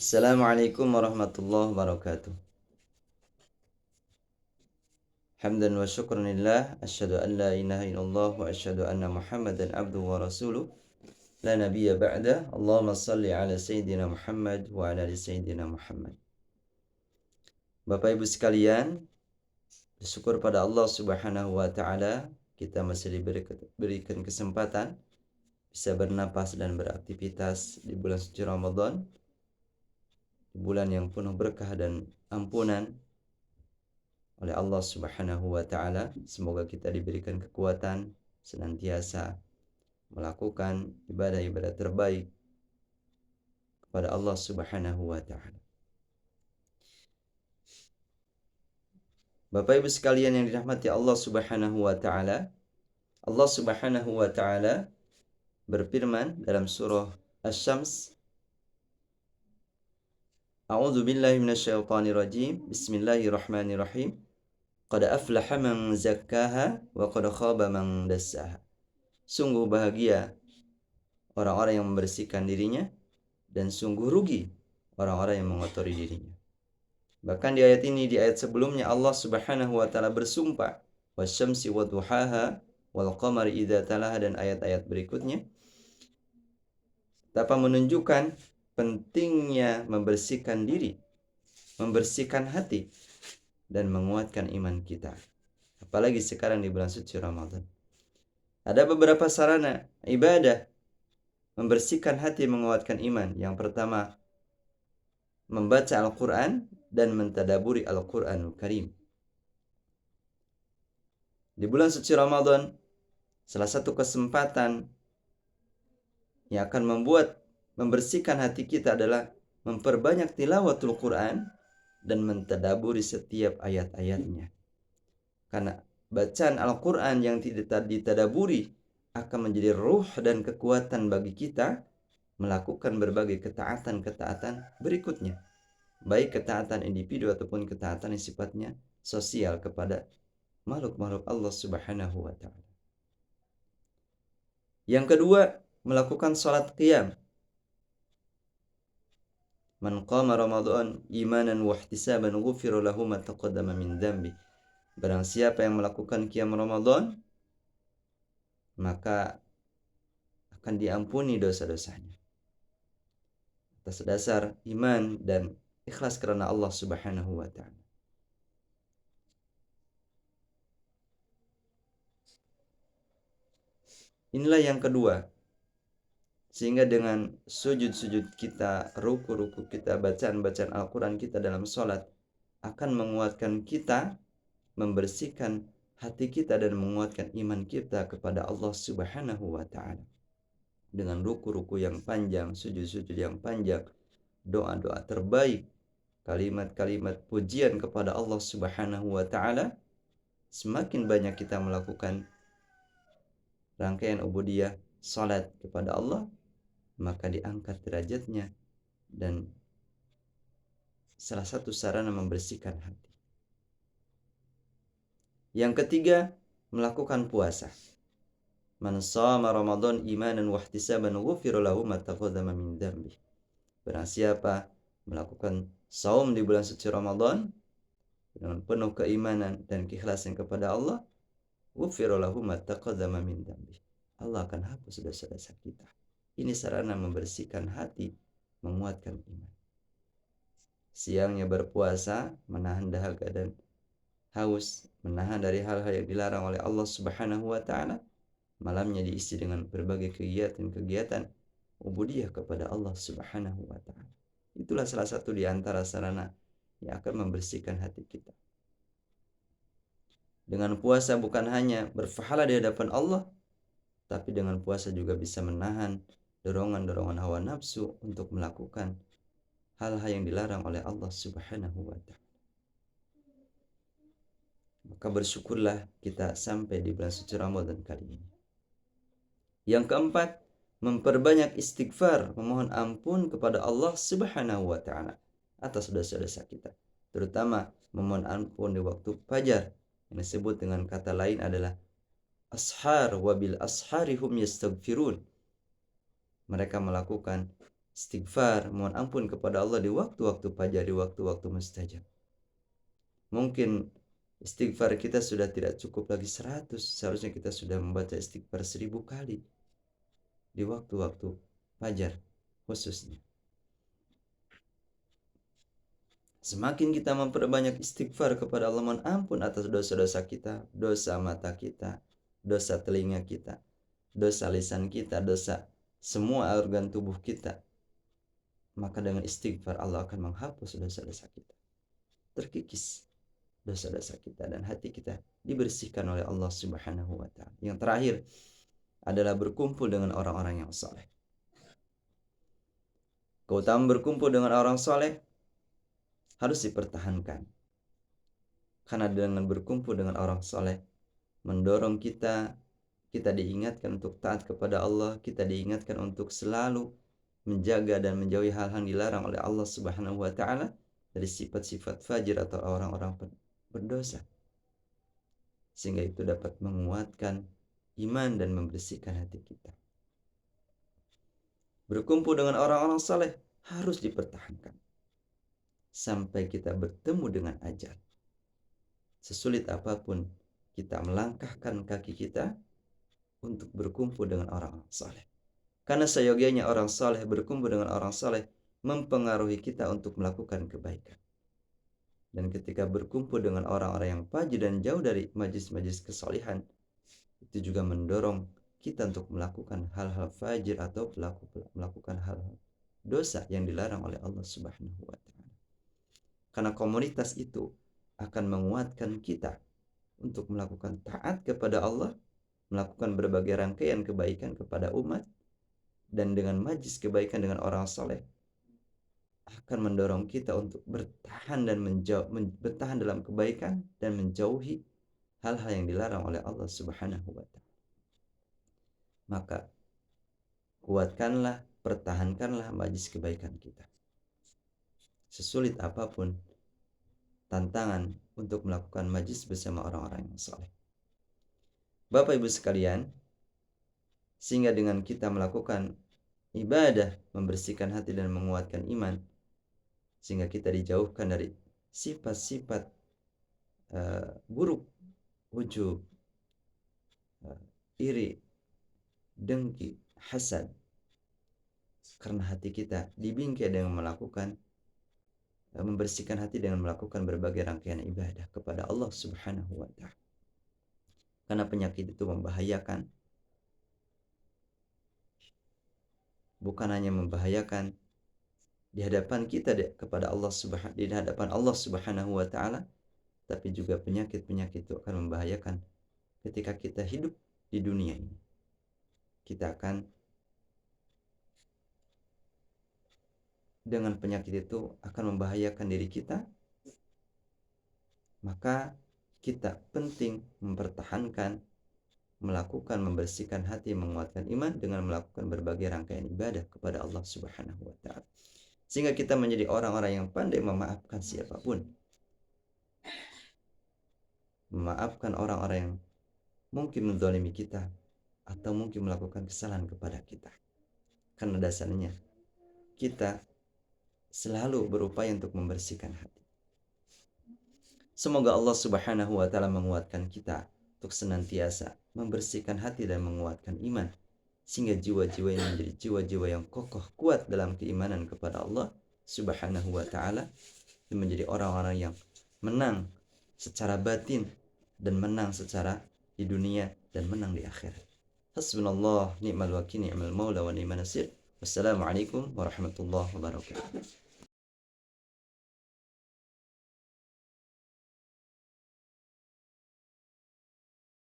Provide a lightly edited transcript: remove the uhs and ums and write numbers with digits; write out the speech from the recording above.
Assalamualaikum warahmatullahi wabarakatuh. Hamdan wa syukran lillah, asyhadu an la ilaha illallah wa asyhadu anna Muhammadan abduhu wa rasuluh. La nabiyya ba'da. Allahumma salli ala sayyidina Muhammad wa ala ali sayyidina Muhammad. Bapak Ibu sekalian, bersyukur pada Allah Subhanahu wa taala kita masih diberikan kesempatan bisa bernapas dan beraktivitas di bulan suci Ramadan, di bulan yang penuh berkah dan ampunan oleh Allah Subhanahu wa taala. Semoga kita diberikan kekuatan senantiasa melakukan ibadah-ibadah terbaik kepada Allah Subhanahu wa taala. Bapak Ibu sekalian yang dirahmati Allah Subhanahu wa taala, Allah Subhanahu wa taala berfirman dalam surah Asy-Syams, A'udzu billahi minasyaitonir rajim. Bismillahirrahmanirrahim. Qad aflaha man zakkaha wa qad khaba man dassaha. Sungguh bahagia orang-orang yang membersihkan dirinya dan sungguh rugi orang-orang yang mengotori dirinya. Bahkan di ayat ini, di ayat sebelumnya Allah Subhanahu wa taala bersumpah, wasyamsi wadduhaha wal qamari idza talaha, dan ayat-ayat berikutnya dapat menunjukkan pentingnya membersihkan diri, membersihkan hati dan menguatkan iman kita. Apalagi sekarang di bulan suci Ramadan. Ada beberapa sarana ibadah membersihkan hati, menguatkan iman. Yang pertama, membaca Al-Quran dan mentadaburi Al-Quranul Karim. Di bulan suci Ramadan, salah satu kesempatan yang akan membersihkan hati kita adalah memperbanyak tilawatul Quran dan mentadaburi setiap ayat-ayatnya. Karena bacaan Al-Quran yang tidak ditadaburi akan menjadi ruh dan kekuatan bagi kita melakukan berbagai ketaatan-ketaatan berikutnya, baik ketaatan individu ataupun ketaatan yang sifatnya sosial kepada makhluk-makhluk Allah Subhanahu wa taala. Yang kedua, melakukan salat qiyam. Man qama Ramadan imanan wa ihtisaban ghufira lahu ma taqaddama min dzambi. Barang siapa yang melakukan qiyam Ramadan, maka akan diampuni dosa-dosanya atas dasar iman dan ikhlas karena Allah Subhanahu wa taala. Inilah yang kedua. Sehingga dengan sujud-sujud kita, ruku-ruku kita, bacaan-bacaan Al-Quran kita dalam sholat akan menguatkan kita, membersihkan hati kita dan menguatkan iman kita kepada Allah Subhanahu wa taala. Dengan ruku-ruku yang panjang, sujud-sujud yang panjang, doa-doa terbaik, kalimat-kalimat pujian kepada Allah Subhanahu wa taala, semakin banyak kita melakukan rangkaian ubudiyah salat kepada Allah, maka diangkat derajatnya dan salah satu sarana membersihkan hati. Yang ketiga, melakukan puasa. Man shama Ramadan imanan wa ihtisaban ghufira lahu ma taqaddama min dzambi. Barang siapa melakukan saum di bulan suci Ramadan dengan penuh keimanan dan keikhlasan kepada Allah, ghufira lahu ma taqaddama min dzambi. Allah akan hapus dosa-dosa kita. Ini sarana membersihkan hati, menguatkan iman. Siangnya berpuasa, menahan dahaga dan haus, menahan dari hal-hal yang dilarang oleh Allah Subhanahu wa taala. Malamnya diisi dengan berbagai kegiatan-kegiatan ubudiyah kepada Allah Subhanahu wa taala. Itulah salah satu di antara sarana yang akan membersihkan hati kita. Dengan puasa bukan hanya berpahala di hadapan Allah, tapi dengan puasa juga bisa menahan dorongan-dorongan hawa nafsu untuk melakukan hal-hal yang dilarang oleh Allah Subhanahu wa taala. Maka bersyukurlah kita sampai di bulan suci Ramadan kali ini. Yang keempat, memperbanyak istighfar, memohon ampun kepada Allah Subhanahu wa taala atas dosa-dosa kita. Terutama memohon ampun di waktu fajar, yang disebut dengan kata lain adalah ashar, wabil asharihum yastaghfirun. Mereka melakukan istighfar, mohon ampun kepada Allah di waktu-waktu fajar, di waktu-waktu mustajab. Mungkin istighfar kita sudah tidak cukup lagi 100, seharusnya kita sudah membaca istighfar 1000 kali di waktu-waktu fajar khususnya. Semakin kita memperbanyak istighfar kepada Allah, mohon ampun atas dosa-dosa kita, dosa mata kita, dosa telinga kita, dosa lisan kita, dosa semua organ tubuh kita, maka dengan istighfar Allah akan menghapus dosa-dosa kita, terkikis dosa-dosa kita, dan hati kita dibersihkan oleh Allah Subhanahu wa Ta'ala. Yang terakhir adalah berkumpul dengan orang-orang yang saleh. Keutamaan berkumpul dengan orang saleh harus dipertahankan, karena dengan berkumpul dengan orang saleh mendorong kita diingatkan untuk taat kepada Allah, kita diingatkan untuk selalu menjaga dan menjauhi hal-hal yang dilarang oleh Allah Subhanahu wa Ta'ala dari sifat-sifat fajir atau orang-orang berdosa, sehingga itu dapat menguatkan iman dan membersihkan hati kita. Berkumpul dengan orang-orang saleh harus dipertahankan sampai kita bertemu dengan ajal. Sesulit apapun kita melangkahkan kaki kita untuk berkumpul dengan orang saleh. Karena seyogianya orang saleh, berkumpul dengan orang saleh mempengaruhi kita untuk melakukan kebaikan. Dan ketika berkumpul dengan orang-orang yang fajir dan jauh dari majlis-majlis kesalihan, itu juga mendorong kita untuk melakukan hal-hal fajir atau melakukan hal-hal dosa yang dilarang oleh Allah Subhanahu wa Ta'ala. Karena komunitas itu akan menguatkan kita untuk melakukan taat kepada Allah, melakukan berbagai rangkaian kebaikan kepada umat, dan dengan majlis kebaikan dengan orang saleh akan mendorong kita untuk bertahan dan bertahan dalam kebaikan dan menjauhi hal-hal yang dilarang oleh Allah Subhanahu wa Ta'ala. Maka kuatkanlah, pertahankanlah majlis kebaikan kita. Sesulit apapun tantangan untuk melakukan majlis bersama orang-orang yang saleh. Bapak Ibu sekalian, sehingga dengan kita melakukan ibadah, membersihkan hati dan menguatkan iman, sehingga kita dijauhkan dari sifat-sifat buruk, ujub, iri, dengki, hasad, karena hati kita dibingkai dengan membersihkan hati dengan melakukan berbagai rangkaian ibadah kepada Allah Subhanahu wa Ta'ala. Karena penyakit itu membahayakan, bukan hanya membahayakan di hadapan kita kepada Allah di hadapan Allah Subhanahu wa Ta'ala, tapi juga penyakit-penyakit itu akan membahayakan ketika kita hidup di dunia ini. Kita akan dengan penyakit itu akan membahayakan diri kita, maka kita penting mempertahankan, melakukan, membersihkan hati, menguatkan iman dengan melakukan berbagai rangkaian ibadah kepada Allah Subhanahu wa Ta'ala, sehingga kita menjadi orang-orang yang pandai memaafkan siapapun, memaafkan orang-orang yang mungkin menzalimi kita atau mungkin melakukan kesalahan kepada kita. Karena dasarnya kita selalu berupaya untuk membersihkan hati. Semoga Allah Subhanahu wa Ta'ala menguatkan kita untuk senantiasa membersihkan hati dan menguatkan iman, sehingga jiwa-jiwa yang menjadi jiwa-jiwa yang kokoh kuat dalam keimanan kepada Allah Subhanahu wa Ta'ala, dan menjadi orang-orang yang menang secara batin dan menang secara di dunia dan menang di akhirat. Hasbunallah ni'mal wakil ni'mal maula wa ni'man nasir. Wassalamualaikum warahmatullahi wabarakatuh.